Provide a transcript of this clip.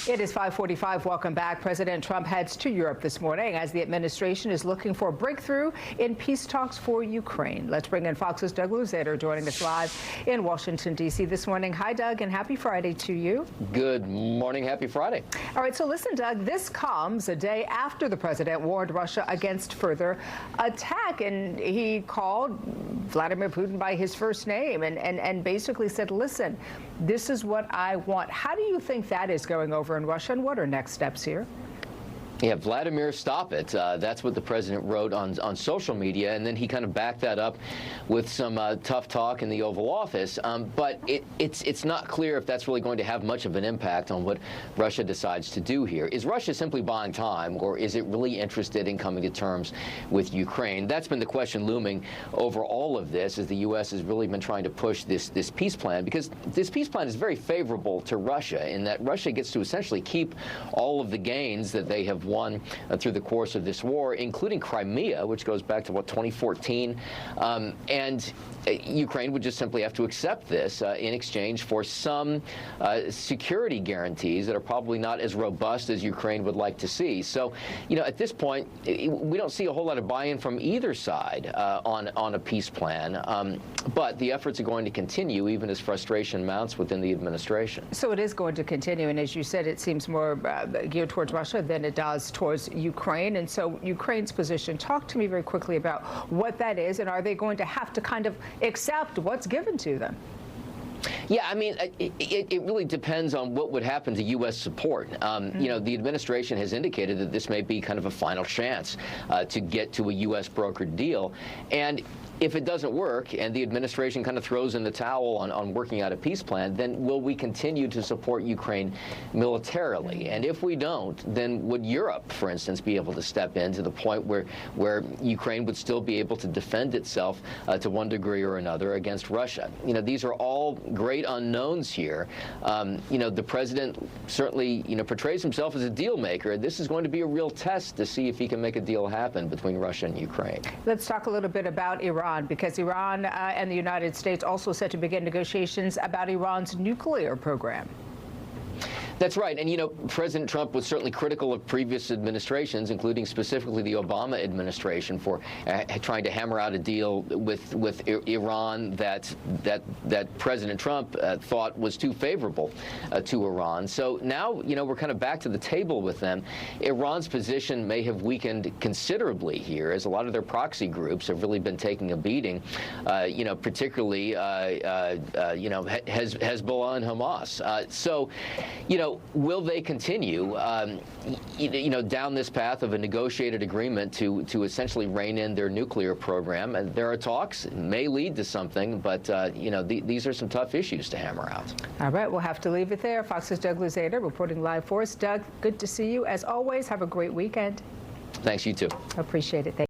It is 5:45. Welcome back. President Trump heads to Europe this morning as the administration is looking for a breakthrough in peace talks for Ukraine. Let's bring in Fox's Doug Luzader joining us live in Washington, D.C. this morning. Hi, Doug, and happy Friday to you. Good morning. Happy Friday. All right. So listen, Doug, this comes a day after the president warned Russia against further attack. And he called Vladimir Putin by his first name and basically said, listen, this is what I want. How do you think that is going over in Russia, and what are next steps here? Yeah, Vladimir, stop it. That's what the president wrote on social media, and then he kind of backed that up with some tough talk in the Oval Office. But it's not clear if that's really going to have much of an impact on what Russia decides to do here. Is Russia simply buying time, or is it really interested in coming to terms with Ukraine? That's been the question looming over all of this, as the U.S. has really been trying to push this peace plan, because this peace plan is very favorable to Russia in that Russia gets to essentially keep all of the gains that they have won through the course of this war, including Crimea, which goes back to, 2014. And Ukraine would just simply have to accept this in exchange for some security guarantees that are probably not as robust as Ukraine would like to see. So, at this point, we don't see a whole lot of buy-in from either side on a peace plan. But the efforts are going to continue even as frustration mounts within the administration. So it is going to continue. And as you said, it seems more geared towards Russia than it does towards Ukraine. And so Ukraine's position, talk to me very quickly about what that is, and are they going to have to kind of accept what's given to them? Yeah, I mean, it really depends on what would happen to U.S. support. The administration has indicated that this may be kind of a final chance to get to a U.S. brokered deal. And if it doesn't work and the administration kind of throws in the towel on working out a peace plan, then will we continue to support Ukraine militarily? And if we don't, then would Europe, for instance, be able to step in to the point where Ukraine would still be able to defend itself to one degree or another against Russia? These are all great unknowns here. The president certainly, portrays himself as a deal maker. This is going to be a real test to see if he can make a deal happen between Russia and Ukraine. Let's talk a little bit about Iran, because Iran and the United States also set to begin negotiations about Iran's nuclear program. That's right. And, President Trump was certainly critical of previous administrations, including specifically the Obama administration, for trying to hammer out a deal with Iran that President Trump thought was too favorable to Iran. So now, we're kind of back to the table with them. Iran's position may have weakened considerably here, as a lot of their proxy groups have really been taking a beating, particularly, Hezbollah and Hamas. So, will they continue, down this path of a negotiated agreement to essentially rein in their nuclear program? And there are talks. It may lead to something, but, these are some tough issues to hammer out. All right, we'll have to leave it there. Fox's Doug Luzader reporting live for us. Doug, good to see you. As always, have a great weekend. Thanks, you too. Appreciate it.